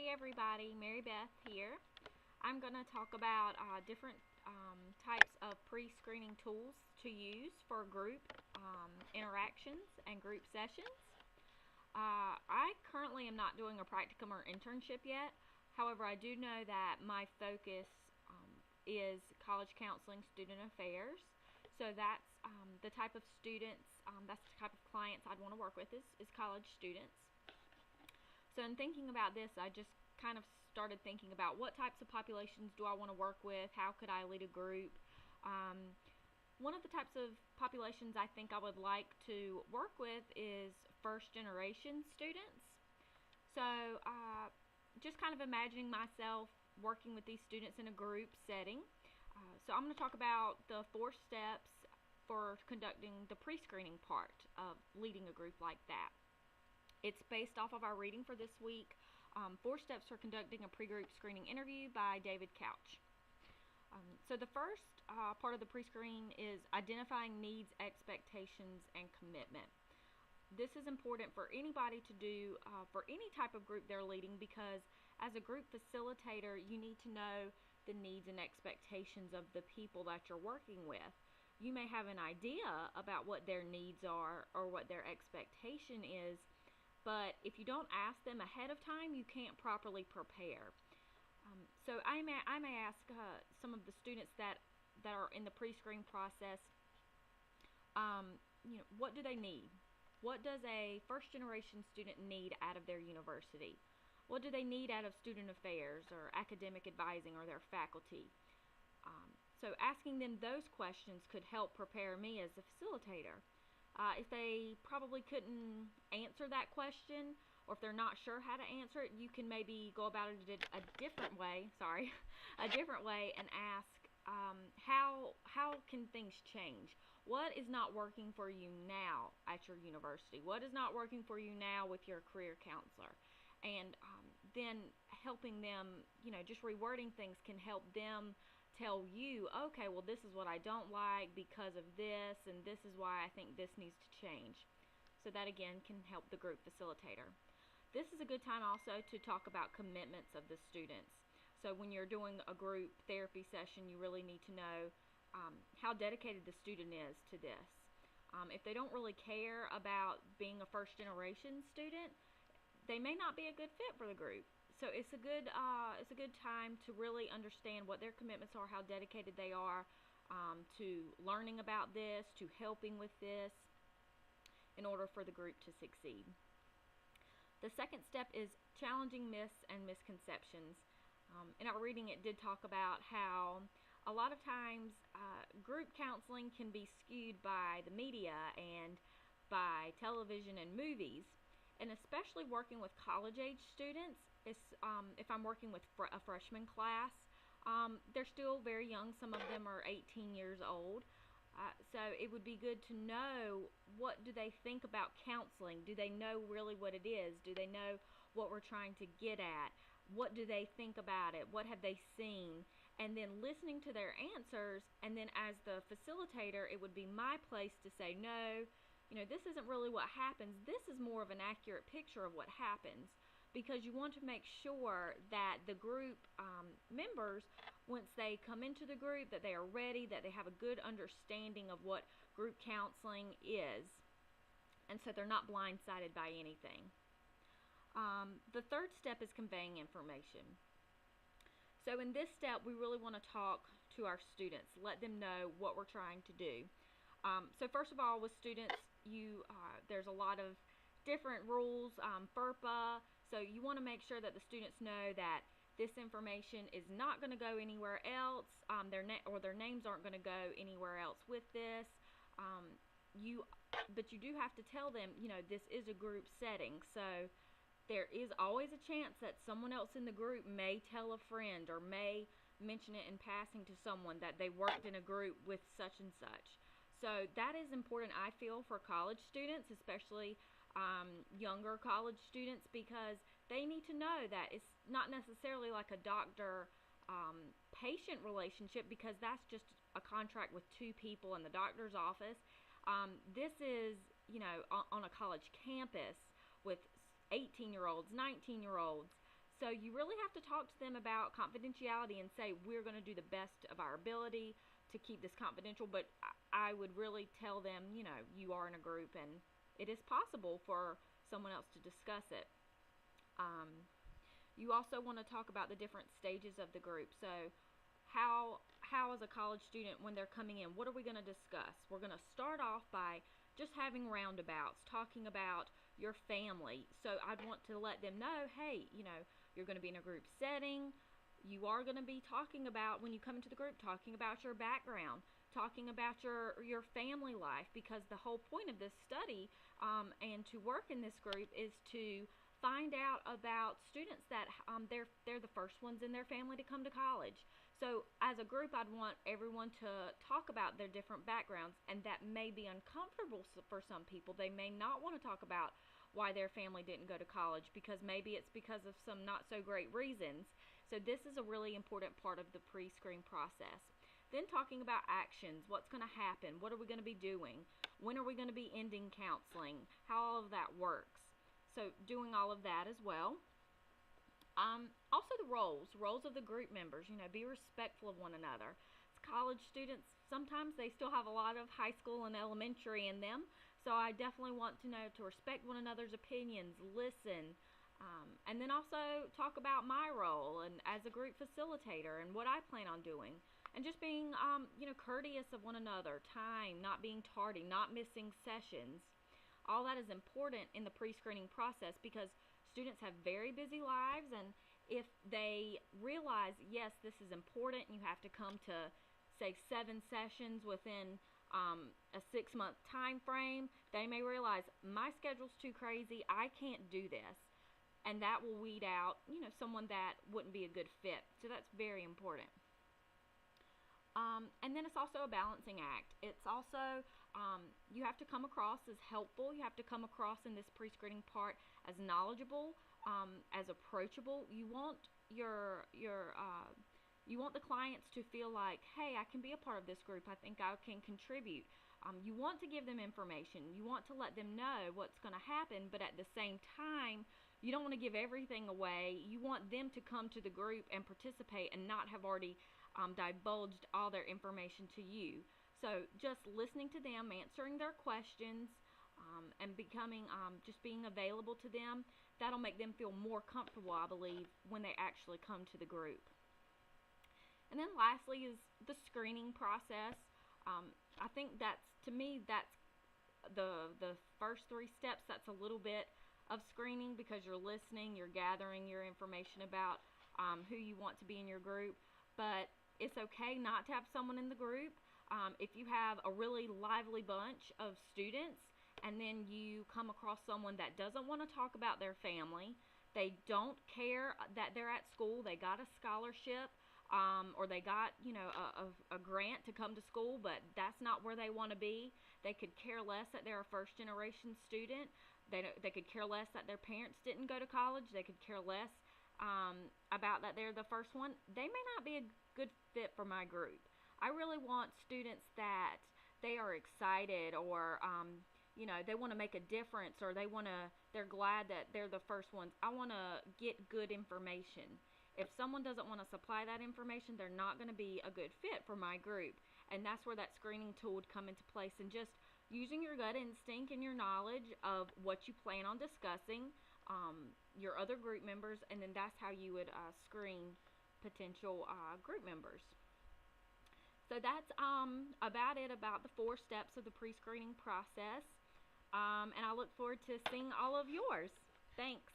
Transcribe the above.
Hey everybody, Mary Beth here. I'm going to talk about different types of pre-screening tools to use for group interactions and group sessions. I currently am not doing a practicum or internship yet. However, I do know that my focus is college counseling, student affairs. So that's the type of students, that's the type of clients I'd want to work with is college students. So in thinking about this, I just kind of started thinking about what types of populations do I want to work with, how could I lead a group. Um, One of the types of populations I think I would like to work with is first generation students. So just kind of imagining myself working with these students in a group setting. So I'm going to talk about the 4 steps for conducting the pre-screening part of leading a group like that. It's based off of our reading for this week, 4 Steps for Conducting a Pre-Group Screening Interview by David Couch. So the first part of the pre-screen is identifying needs, expectations, and commitment. This is important for anybody to do for any type of group they're leading, because as a group facilitator, you need to know the needs and expectations of the people that you're working with. You may have an idea about what their needs are or what their expectation is, but if you don't ask them ahead of time, you can't properly prepare. So I may ask some of the students that are in the pre-screen process, what do they need? What does a first-generation student need out of their university? What do they need out of student affairs or academic advising or their faculty? So asking them those questions could help prepare me as a facilitator. If they probably couldn't answer that question, or if they're not sure how to answer it, you can maybe go about it a different way. Sorry, a different way, and ask how can things change? What is not working for you now at your university? What is not working for you now with your career counselor? And then helping them, just rewording things can help them tell you, okay, well, this is what I don't like because of this, and this is why I think this needs to change. So that again can help the group facilitator. This is a good time also to talk about commitments of the students. So when you're doing a group therapy session, you really need to know how dedicated the student is to this. If they don't really care about being a first generation student, they may not be a good fit for the group. So it's a good time to really understand what their commitments are, how dedicated they are to learning about this, to helping with this, in order for the group to succeed. The second step is challenging myths and misconceptions. In our reading, it did talk about how a lot of times group counseling can be skewed by the media and by television and movies, and especially working with college-age students. If I'm working with a freshman class, they're still very young. Some of them are 18 years old. So it would be good to know, what do they think about counseling? Do they know really what it is? Do they know what we're trying to get at? What do they think about it? What have they seen? And then listening to their answers, and then as the facilitator, it would be my place to say, no, this isn't really what happens. This is more of an accurate picture of what happens, because you want to make sure that the group members, once they come into the group, that they are ready, that they have a good understanding of what group counseling is, and so they're not blindsided by anything. The third step is conveying information. So in this step, we really want to talk to our students, let them know what we're trying to do. So first of all, with students, there's a lot of different rules, FERPA, so you want to make sure that the students know that this information is not going to go anywhere else, their names aren't going to go anywhere else with this. But you do have to tell them, this is a group setting, so there is always a chance that someone else in the group may tell a friend or may mention it in passing to someone that they worked in a group with such and such. So that is important, I feel, for college students, especially younger college students, because they need to know that it's not necessarily like a doctor-patient relationship, because that's just a contract with 2 people in the doctor's office. This is, on a college campus with 18-year-olds, 19-year-olds. So you really have to talk to them about confidentiality and say, we're going to do the best of our ability to keep this confidential, but I would really tell them, you are in a group and it is possible for someone else to discuss it. You also want to talk about the different stages of the group. So how as a college student, when they're coming in, what are we going to discuss? We're going to start off by just having roundabouts, talking about your family. So I'd want to let them know, hey, you're going to be in a group setting. You are going to be talking about, when you come into the group, talking about your background, talking about your family life, because the whole point of this study and to work in this group is to find out about students that they're the first ones in their family to come to college. So as a group, I'd want everyone to talk about their different backgrounds, and that may be uncomfortable for some people. They may not want to talk about why their family didn't go to college, because maybe it's because of some not so great reasons. So this is a really important part of the pre-screen process. Then talking about actions, what's going to happen, what are we going to be doing, when are we going to be ending counseling, how all of that works. So doing all of that as well. Also the roles of the group members, be respectful of one another. As college students, sometimes they still have a lot of high school and elementary in them, so I definitely want to know to respect one another's opinions, listen, and then also talk about my role and as a group facilitator and what I plan on doing. And just being, courteous of one another, time, not being tardy, not missing sessions. All that is important in the pre-screening process, because students have very busy lives, and if they realize, yes, this is important, and you have to come to, say, 7 sessions within a 6-month time frame, they may realize, my schedule's too crazy, I can't do this. And that will weed out, someone that wouldn't be a good fit. So that's very important. And then it's also a balancing act. It's also, you have to come across as helpful. You have to come across in this pre-screening part as knowledgeable, as approachable. You want you want the clients to feel like, hey, I can be a part of this group. I think I can contribute. You want to give them information. You want to let them know what's going to happen, but at the same time, you don't want to give everything away. You want them to come to the group and participate and not have already divulged all their information to you. So just listening to them, answering their questions, and becoming just being available to them, that'll make them feel more comfortable, I believe, when they actually come to the group. And then lastly is the screening process. I think that's the first 3 steps. That's a little bit of screening, because you're listening, you're gathering your information about who you want to be in your group. But it's okay not to have someone in the group. If you have a really lively bunch of students and then you come across someone that doesn't want to talk about their family, they don't care that they're at school, they got a scholarship, or they got a grant to come to school, but that's not where they want to be. They could care less that they're a first generation student. They could care less that their parents didn't go to college. They could care less about that they're the first one. They may not be a good fit for my group. I really want students that they are excited, or they want to make a difference, or they're glad that they're the first ones. I want to get good information. If someone doesn't want to supply that information, they're not going to be a good fit for my group. And that's where that screening tool would come into place, and just using your gut instinct and your knowledge of what you plan on discussing, your other group members, and then that's how you would screen potential group members. So that's about it about the 4 steps of the pre-screening process, and I look forward to seeing all of yours. Thanks.